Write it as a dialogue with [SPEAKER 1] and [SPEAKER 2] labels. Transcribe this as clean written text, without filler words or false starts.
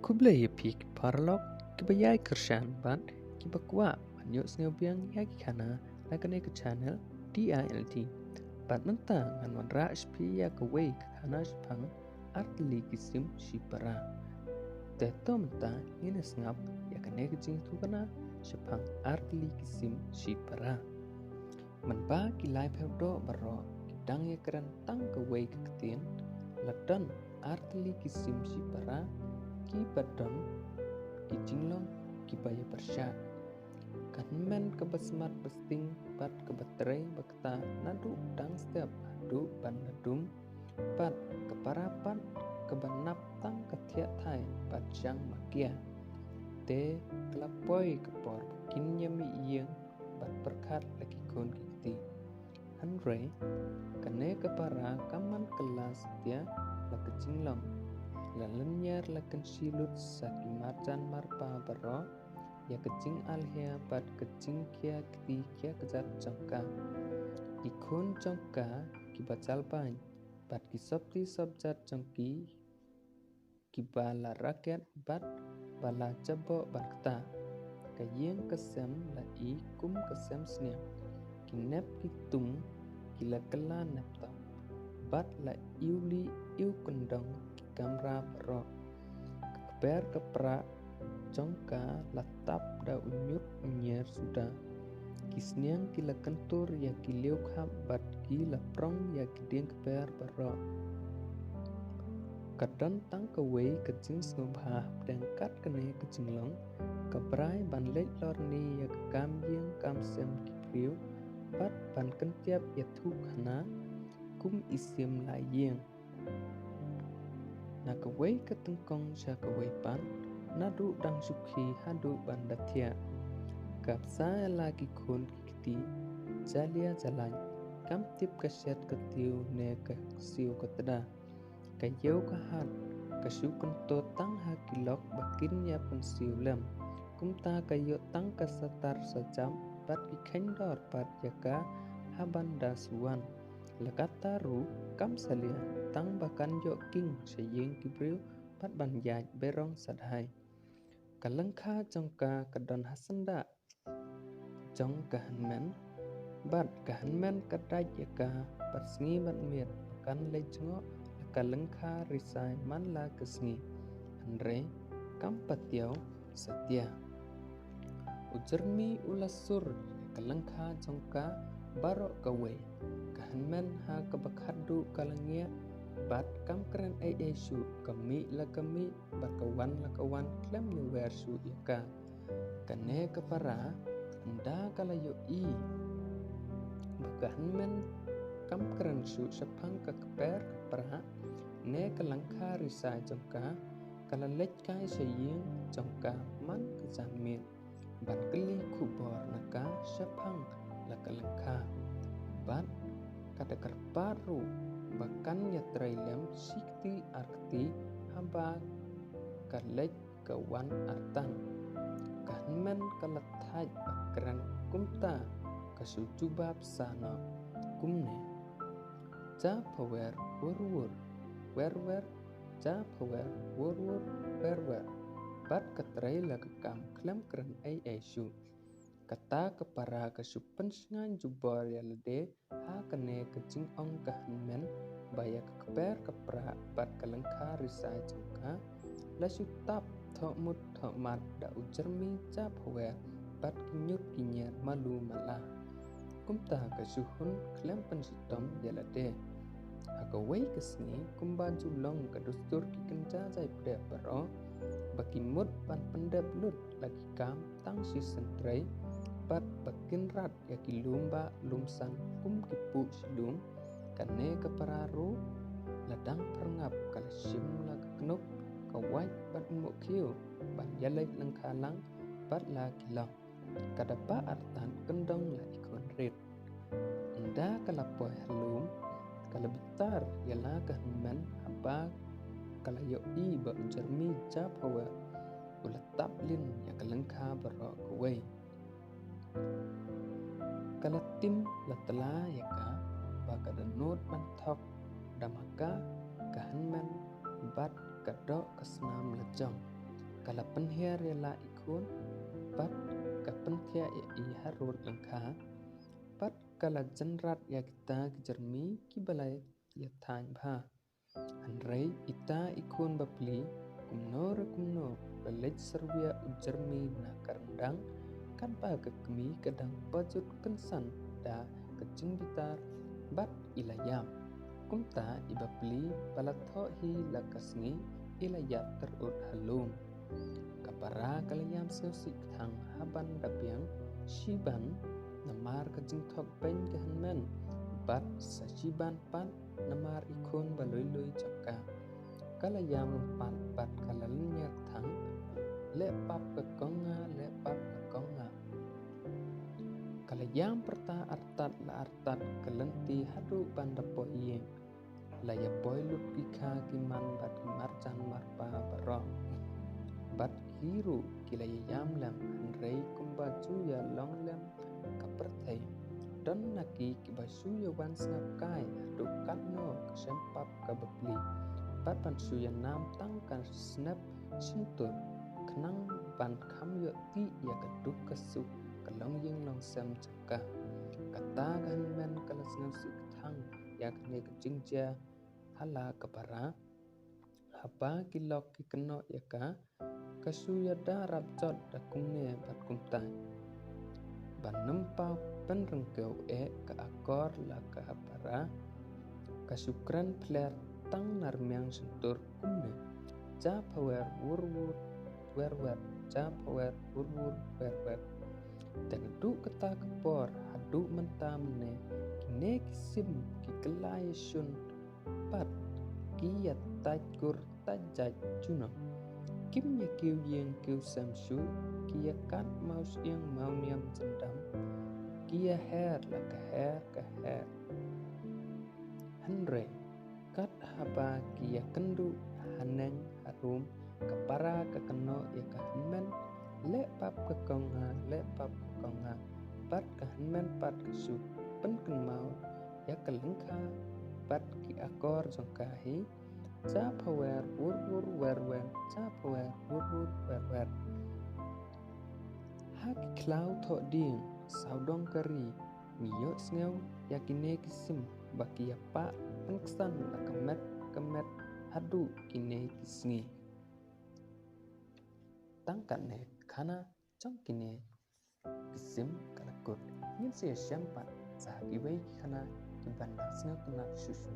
[SPEAKER 1] Kublai pik parlok kebayai kershan ban kibakwa banyak sngobiang yagi kana nakane ke channel DILT bat mentang anwan ra HP ya kawai kana spang artli kisim shipara teto mentang ini ngap ya kane ke jing tu kana spang artli kisim shipara menba kilai pevdo baro kidang ya keren tang kawai keketin ladan artli kisim shipara ki badon ki jinglong ki baya persya kan men ke besmat besting bat ke baterai bakta nadu dang setiap adu bandadum bat ke parapan ke banap tang ke tiak thai bat jang makia te kelapoi ke por kin yami iyeng bat perkat lagi kon kiti Andre kene ke para kaman kelas dia la ke jinglong la lenyar la ken silut saki marjan marpa baro ya kecing alhea bat kecing kia keti kia kejat jangka ikun jangka ki bacal pan bat ki sabti sabjat jangki ki bala rakyat bat bala jabo barkta kayeng kesem la i kum kesem snia ki nep ki tung ki la kela nep tam bat la iuli iu kendang kamera baro keber kepra jongka latap da unyut unyer sudah kisniang kila kentur ya kiliuk hab bat kila prong ya kideng keber baro kadon tang kawai kecing snubha dan kat kene kecing long kebrai ban lek lorni ya kam yeng kam sem kipriu bat ban kentiap ya thu khana kum isim la yeng na kawai ketengkong sya kawai pan nadu dang sukhi hadu bandatia kapsa lagi kun kiti jalia jalan kam tip kasyat ketiu ne ke siu ketada kayau kahat kasukun to tang hakilok bakin ya pensiu lem kumta kayo tang kasatar sajam bat kikendor pat yaka habanda suan lekata ru kam salia tang bakan yo king sayeng kibriu pat ban yaj berong sadhai kalengkha jongka kadon hasanda jong kahanmen bat kahanmen kadaj yaka pat sngi bat mir kan le jongo kalengkha risai man la kesngi andre kam patiau setia ujermi ulasur kalengkha jongka barok kawai kahanmen ha kebakhadu kalengia bat kam keren ai su kami la kami bakawan la kawan klem yu wer su yaka kane kepara anda kalayo i bakahanmen kam keren su sepang ka keper kepara ne kalangkha risa jongka kalalek kai sayeng jongka man kejamin ban keli kubor naka sepang la kalangkha bat kada kerparu bahkan ya trailem sikti arti hamba kalek kawan artan kanmen kalathaj bakran kumta kasujubab sana kumne ja power wurwur werwer ja power wurwur werwer bat katrai la kekam klem keren ai su kata kepara kesupen sengan jubor ya lede ha kene kecing ong kahanmen baya keper kepra bat kalengkha risai jongka lasu tap thok mut thok mat da ujermi cap hawer bat kinyut kinyer malu malah kumta kasuhun klem pensitom ya lede hakawai kesni kumban julong kadustur kikenja jai pde baro bakimut pan pendep lut lagi kam tang season 3 bat bakin rat ya kilumba lumsan kum kipu silum kane kepararu ladang perngap kalsim la knop kawai bat mukhiu ban yalai lengkalang bat la kilang kadapa artan kendong la ikon rit anda kalapoi halum kalabitar yala kahman haba kalayo i ba jermi jap hawa ulatap lin ya kalengkha baro kawai kalatim latela yaka baka danut mantok damaka kahanmen bat kadok kesnam lejong kala penhia rela ikun pat ka penthia i harut langkha pat kala jenrat ya kita jermi ki balai ya than bha anrei ita ikun bapli kumno balej servia ujermi na karendang kan pa kekmi kadang pajut kensan da kecing bitar bat ilayam kumta ibapli palatho hi lakasni ilayat terut halung kapara kalayam sesik thang haban dapiang shiban namar kecing thok pen kehanmen bat sajiban pan namar ikun baloi cakka kalayam pan bat kalalnya thang lepap kekonga kalayam perta artat la artat kelenti hadu bandapo ieng laya poilut kika kiman bat marcan marpa barong bat hiru kilayam lam hanrei kumbaju ya long lam kaperthai don naki kibaju ya wan snap kai hadu katno kesempap kabepli bat pan suya nam tangkan snap sintur kenang ban kham yo ti ya kaduk kesu kalong yeng long sam cakka kata kan men kala snap sik thang ya kene kejingja hala kapara hapa kilok ki keno ya ka kasuya darab jot da kumne bat kumtai ban nempau penrengkau ka akor la ka hapara kasukran pler tang narmyang sentur kumne ja power wurwur werwer ja power wurwur werwer dan du kata kepor hadu mentamne kine kisim ki kelai sun pat kia tajkur tajaj juno kimnya kiu yeng kiu samsu kia kat maus yang mau niam jendam kia her la ka her hanre kat haba kia kendu haneng harum kapara kakeno ya kahanmen lepap kekonga pat kahanmen pat kesu penken mau ya kelengka pat ki akor jongkahi ja power wurwur werwer ja power wurwur werwer hak klau tho ding saudong kari miyot sneu yakine kisim baki apa pengsan la kemet hadu kine kisngi tangkat ne kana trong kine kisim kalakut yin se syampat sahabi bai kana kibanda sneu kena susu